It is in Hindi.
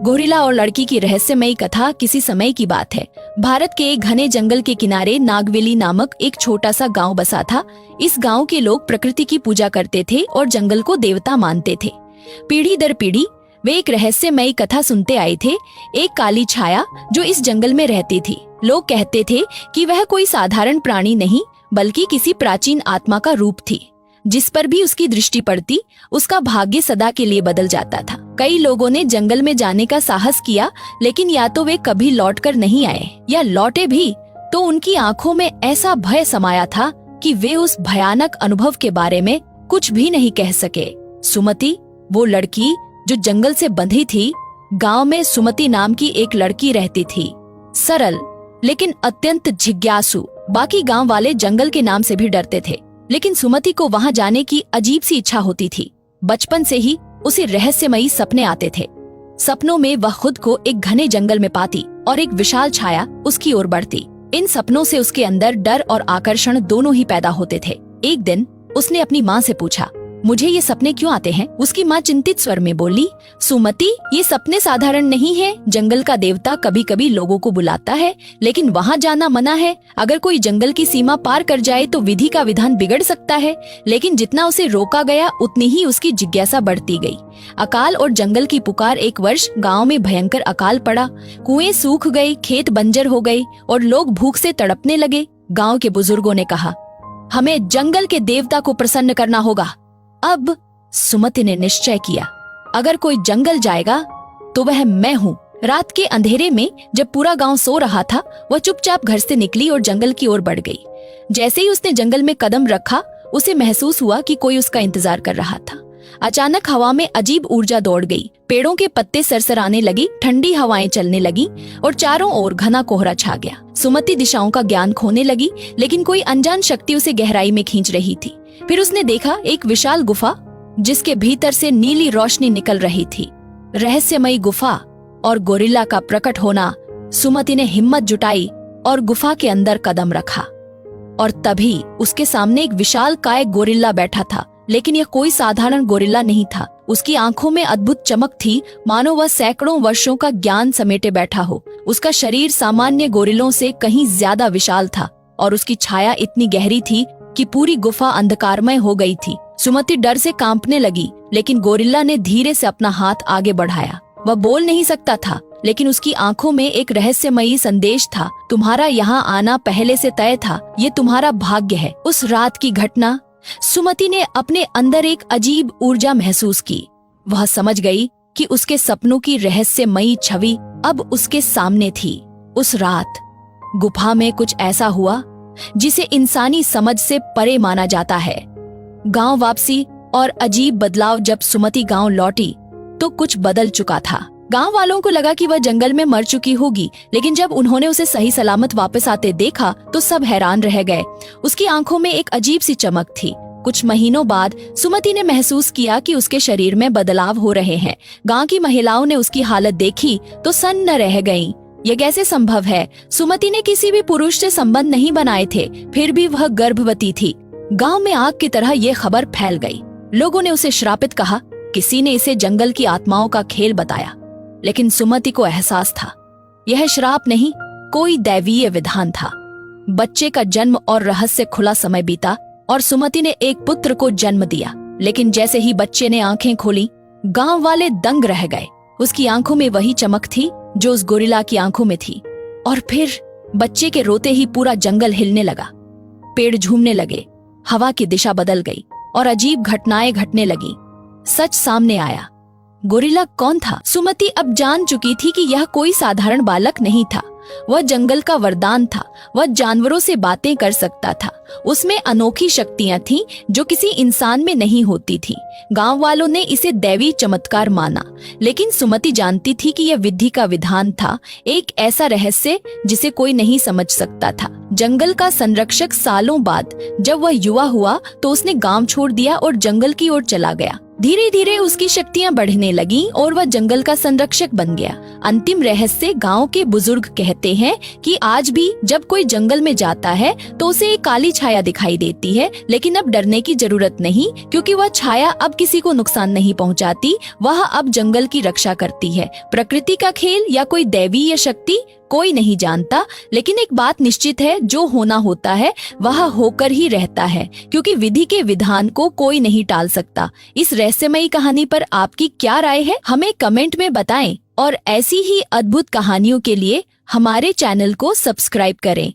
गोरिल्ला और लड़की की रहस्यमयी कथा किसी समय की बात है। भारत के एक घने जंगल के किनारे नागवेली नामक एक छोटा सा गांव बसा था। इस गांव के लोग प्रकृति की पूजा करते थे और जंगल को देवता मानते थे। पीढ़ी दर पीढ़ी वे एक रहस्यमयी कथा सुनते आए थे। एक काली छाया जो इस जंगल में रहती थी। लोग कहते थे कि वह कोई साधारण प्राणी नहीं बल्कि किसी प्राचीन आत्मा का रूप थी। जिस पर भी उसकी दृष्टि पड़ती उसका भाग्य सदा के लिए बदल जाता था। कई लोगों ने जंगल में जाने का साहस किया, लेकिन या तो वे कभी लौटकर नहीं आए या लौटे भी तो उनकी आंखों में ऐसा भय समाया था कि वे उस भयानक अनुभव के बारे में कुछ भी नहीं कह सके। सुमति, वो लड़की जो जंगल से बंधी थी। गांव में सुमति नाम की एक लड़की रहती थी, सरल लेकिन अत्यंत जिज्ञासु। बाकी गांव वाले जंगल के नाम से भी डरते थे, लेकिन सुमति को वहां जाने की अजीब सी इच्छा होती थी। बचपन से ही उसे रहस्यमयी सपने आते थे। सपनों में वह खुद को एक घने जंगल में पाती और एक विशाल छाया उसकी ओर बढ़ती। इन सपनों से उसके अंदर डर और आकर्षण दोनों ही पैदा होते थे। एक दिन उसने अपनी माँ से पूछा, मुझे ये सपने क्यों आते हैं? उसकी माँ चिंतित स्वर में बोली, सुमति, ये सपने साधारण नहीं है। जंगल का देवता कभी कभी लोगों को बुलाता है, लेकिन वहाँ जाना मना है। अगर कोई जंगल की सीमा पार कर जाए तो विधि का विधान बिगड़ सकता है। लेकिन जितना उसे रोका गया उतनी ही उसकी जिज्ञासा बढ़ती गई। अकाल और जंगल की पुकार। एक वर्ष गाँव में भयंकर अकाल पड़ा। कुएं सूख गए, खेत बंजर हो गए और लोग भूख से तड़पने लगे। गाँव के बुजुर्गों ने कहा, हमें जंगल के देवता को प्रसन्न करना होगा। अब सुमति ने निश्चय किया, अगर कोई जंगल जाएगा तो वह मैं हूँ। रात के अंधेरे में जब पूरा गांव सो रहा था, वह चुपचाप घर से निकली और जंगल की ओर बढ़ गई। जैसे ही उसने जंगल में कदम रखा, उसे महसूस हुआ कि कोई उसका इंतजार कर रहा था। अचानक हवा में अजीब ऊर्जा दौड़ गई। पेड़ों के पत्ते सरसराने लगी, ठंडी हवाएं चलने लगी और चारों ओर घना कोहरा छा गया। सुमति दिशाओं का ज्ञान खोने लगी, लेकिन कोई अनजान शक्ति उसे गहराई में खींच रही थी। फिर उसने देखा एक विशाल गुफा जिसके भीतर से नीली रोशनी निकल रही थी। रहस्यमयी गुफा और गोरिल्ला का प्रकट होना। सुमति ने हिम्मत जुटाई और गुफा के अंदर कदम रखा और तभी उसके सामने एक विशाल काय गोरिल्ला बैठा था। लेकिन यह कोई साधारण गोरिल्ला नहीं था। उसकी आंखों में अद्भुत चमक थी, मानो वह सैकड़ों वर्षों का ज्ञान समेटे बैठा हो। उसका शरीर सामान्य गोरिल्लों से कहीं ज्यादा विशाल था और उसकी छाया इतनी गहरी थी कि पूरी गुफा अंधकारमय हो गई थी। सुमति डर से कांपने लगी, लेकिन गोरिल्ला ने धीरे से अपना हाथ आगे बढ़ाया। वह बोल नहीं सकता था, लेकिन उसकी आंखों में एक रहस्यमयी संदेश था। तुम्हारा यहाँ आना पहले से तय था, ये तुम्हारा भाग्य है। उस रात की घटना। सुमति ने अपने अंदर एक अजीब ऊर्जा महसूस की। वह समझ गई कि उसके सपनों की रहस्यमयी छवि अब उसके सामने थी। उस रात गुफा में कुछ ऐसा हुआ जिसे इंसानी समझ से परे माना जाता है। गांव वापसी और अजीब बदलाव। जब सुमति गांव लौटी तो कुछ बदल चुका था। गांव वालों को लगा कि वह जंगल में मर चुकी होगी, लेकिन जब उन्होंने उसे सही सलामत वापस आते देखा तो सब हैरान रह गए। उसकी आंखों में एक अजीब सी चमक थी। कुछ महीनों बाद सुमति ने महसूस किया कि उसके शरीर में बदलाव हो रहे हैं। गांव की महिलाओं ने उसकी हालत देखी तो सन्न रह गईं। यह कैसे संभव है? सुमति ने किसी भी पुरुष से संबंध नहीं बनाए थे, फिर भी वह गर्भवती थी। गांव में आग की तरह यह खबर फैल गई। लोगों ने उसे श्रापित कहा। किसी ने इसे जंगल की आत्माओं का खेल बताया, लेकिन सुमति को एहसास था यह श्राप नहीं, कोई दैवीय विधान था। बच्चे का जन्म और रहस्य खुला समय बीता और सुमति ने एक पुत्र को जन्म दिया। लेकिन जैसे ही बच्चे ने आंखें खोली, गांव वाले दंग रह गए। उसकी आंखों में वही चमक थी जो उस गोरिल्ला की आंखों में थी। और फिर बच्चे के रोते ही पूरा जंगल हिलने लगा, पेड़ झूमने लगे, हवा की दिशा बदल गई और अजीब घटनाएं घटने लगी। सच सामने आया। गोरिल्ला कौन था? सुमति अब जान चुकी थी कि यह कोई साधारण बालक नहीं था। वह जंगल का वरदान था। वह जानवरों से बातें कर सकता था। उसमें अनोखी शक्तियां थीं जो किसी इंसान में नहीं होती थी। गांव वालों ने इसे दैवी चमत्कार माना, लेकिन सुमति जानती थी कि यह विधि का विधान था, एक ऐसा रहस्य जिसे कोई नहीं समझ सकता था। जंगल का संरक्षक सालों बाद जब वह युवा हुआ तो उसने गांव छोड़ दिया और जंगल की ओर चला गया। धीरे धीरे उसकी शक्तियाँ बढ़ने लगी और वह जंगल का संरक्षक बन गया। अंतिम रहस्य गांव के बुजुर्ग कहते हैं कि आज भी जब कोई जंगल में जाता है तो उसे एक काली छाया दिखाई देती है, लेकिन अब डरने की जरूरत नहीं, क्योंकि वह छाया अब किसी को नुकसान नहीं पहुंचाती। वह अब जंगल की रक्षा करती है। प्रकृति का खेल या कोई दैवीय शक्ति कोई नहीं जानता, लेकिन एक बात निश्चित है, जो होना होता है वह होकर ही रहता है, क्योंकि विधि के विधान को कोई नहीं टाल सकता। इस रहस्यमयी कहानी पर आपकी क्या राय है, हमें कमेंट में बताएं और ऐसी ही अद्भुत कहानियों के लिए हमारे चैनल को सब्सक्राइब करें।